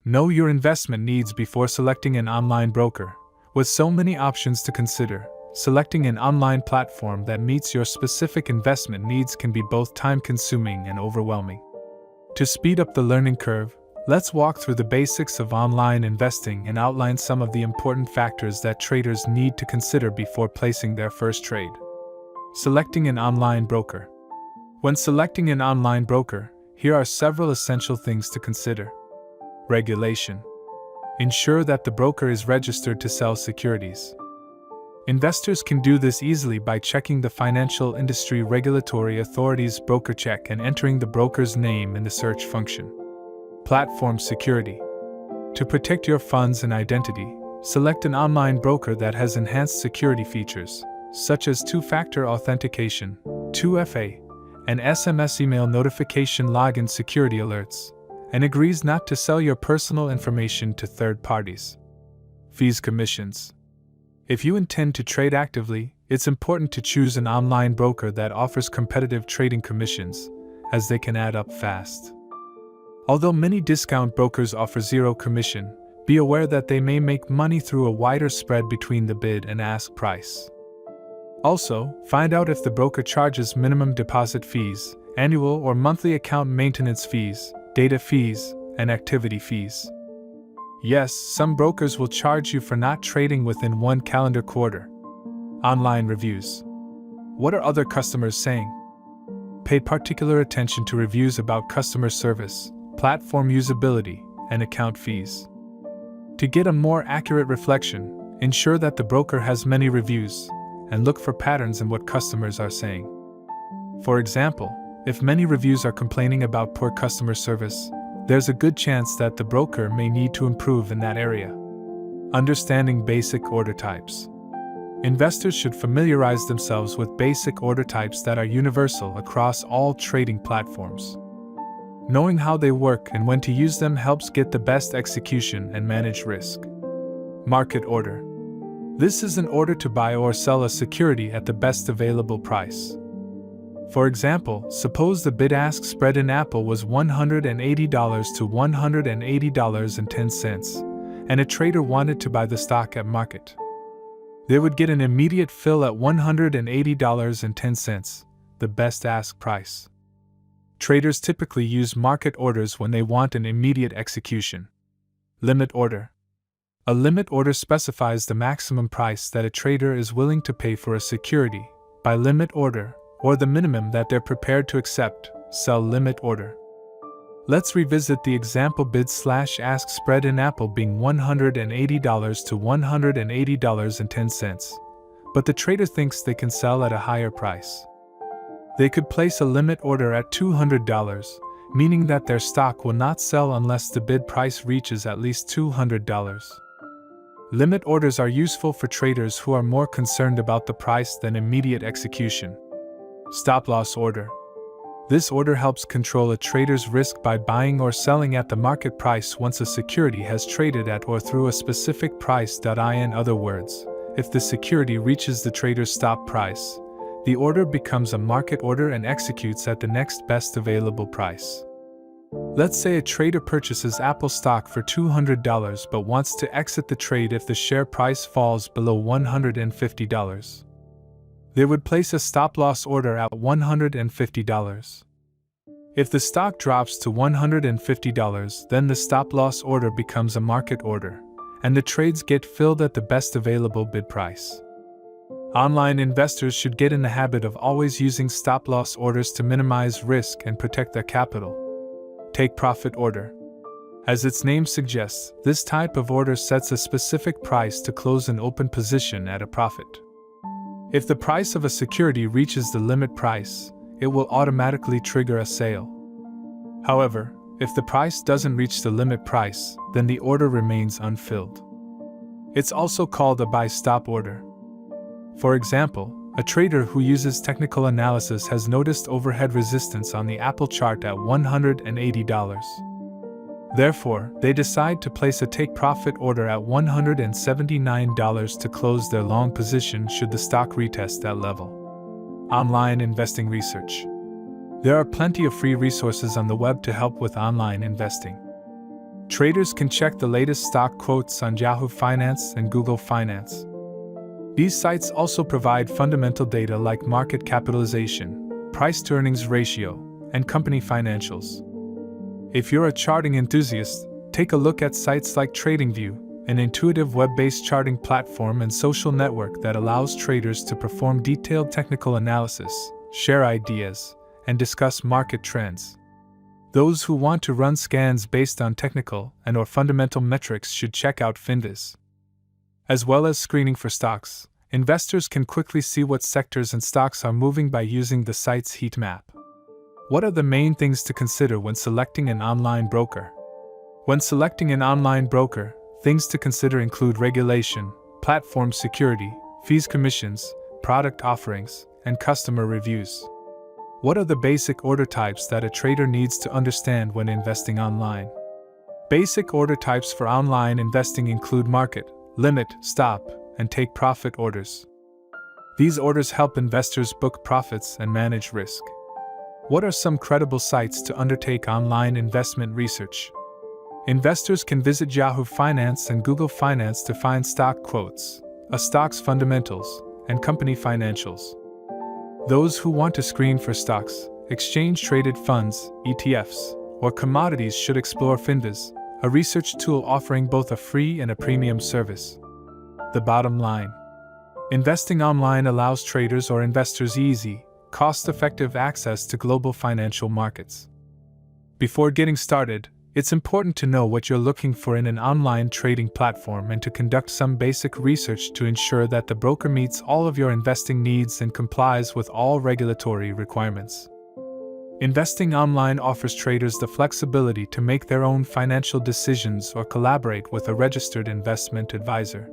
Know your investment needs before selecting an online broker. With so many options to consider, selecting an online platform that meets your specific investment needs can be both time-consuming and overwhelming. To speed up the learning curve, let's walk through the basics of online investing and outline some of the important factors that traders need to consider before placing their first trade. Selecting an online broker. When selecting an online broker, here are several essential things to consider. Regulation. Ensure that the broker is registered to sell securities. Investors can do this easily by checking the Financial Industry Regulatory Authority's broker check and entering the broker's name in the search function. Platform security. To protect your funds and identity, select an online broker that has enhanced security features, such as two-factor authentication, 2FA, and SMS email notification login security alerts, and agrees not to sell your personal information to third parties. Fees, commissions. If you intend to trade actively, it's important to choose an online broker that offers competitive trading commissions, as they can add up fast. Although many discount brokers offer zero commission, be aware that they may make money through a wider spread between the bid and ask price. Also, find out if the broker charges minimum deposit fees, annual or monthly account maintenance fees, data fees, and activity fees. Yes, some brokers will charge you for not trading within one calendar quarter. Online reviews. What are other customers saying? Pay particular attention to reviews about customer service, platform usability, and account fees. To get a more accurate reflection, ensure that the broker has many reviews, and look for patterns in what customers are saying. For example, if many reviews are complaining about poor customer service, there's a good chance that the broker may need to improve in that area. Understanding basic order types. Investors should familiarize themselves with basic order types that are universal across all trading platforms. Knowing how they work and when to use them helps get the best execution and manage risk. Market order. This is an order to buy or sell a security at the best available price. For example, suppose the bid-ask spread in Apple was $180 to $180.10, and a trader wanted to buy the stock at market. They would get an immediate fill at $180.10, the best ask price. Traders typically use market orders when they want an immediate execution. Limit order. A limit order specifies the maximum price that a trader is willing to pay for a security, by limit order, or the minimum that they're prepared to accept, sell limit order. Let's revisit the example bid/ask spread in Apple being $180 to $180.10, but the trader thinks they can sell at a higher price. They could place a limit order at $200, meaning that their stock will not sell unless the bid price reaches at least $200. Limit orders are useful for traders who are more concerned about the price than immediate execution. Stop-loss order. This order helps control a trader's risk by buying or selling at the market price once a security has traded at or through a specific price. In other words, if the security reaches the trader's stop price, the order becomes a market order and executes at the next best available price. Let's say a trader purchases Apple stock for $200 but wants to exit the trade if the share price falls below $150. They would place a stop-loss order at $150. If the stock drops to $150, then the stop-loss order becomes a market order, and the trades get filled at the best available bid price. Online investors should get in the habit of always using stop-loss orders to minimize risk and protect their capital. Take profit order. As its name suggests, this type of order sets a specific price to close an open position at a profit. If the price of a security reaches the limit price, it will automatically trigger a sale. However, if the price doesn't reach the limit price, then the order remains unfilled. It's also called a buy-stop order. For example, a trader who uses technical analysis has noticed overhead resistance on the Apple chart at $180. Therefore, they decide to place a take-profit order at $179 to close their long position should the stock retest that level. Online investing research. There are plenty of free resources on the web to help with online investing. Traders can check the latest stock quotes on Yahoo Finance and Google Finance. These sites also provide fundamental data like market capitalization, price-to-earnings ratio, and company financials. If you're a charting enthusiast, take a look at sites like TradingView, an intuitive web-based charting platform and social network that allows traders to perform detailed technical analysis, share ideas, and discuss market trends. Those who want to run scans based on technical and/or fundamental metrics should check out Finviz. As well as screening for stocks, investors can quickly see what sectors and stocks are moving by using the site's heat map. What are the main things to consider when selecting an online broker? When selecting an online broker, things to consider include regulation, platform security, fees, commissions, product offerings, and customer reviews. What are the basic order types that a trader needs to understand when investing online? Basic order types for online investing include market, limit, stop, and take profit orders. These orders help investors book profits and manage risk. What are some credible sites to undertake online investment research? Investors can visit Yahoo Finance and Google Finance to find stock quotes, a stock's fundamentals, and company financials. Those who want to screen for stocks, exchange-traded funds, ETFs, or commodities should explore Finviz, a research tool offering both a free and a premium service. The bottom line: investing online allows traders or investors easy, cost-effective access to global financial markets. Before getting started, it's important to know what you're looking for in an online trading platform and to conduct some basic research to ensure that the broker meets all of your investing needs and complies with all regulatory requirements. Investing online offers traders the flexibility to make their own financial decisions or collaborate with a registered investment advisor.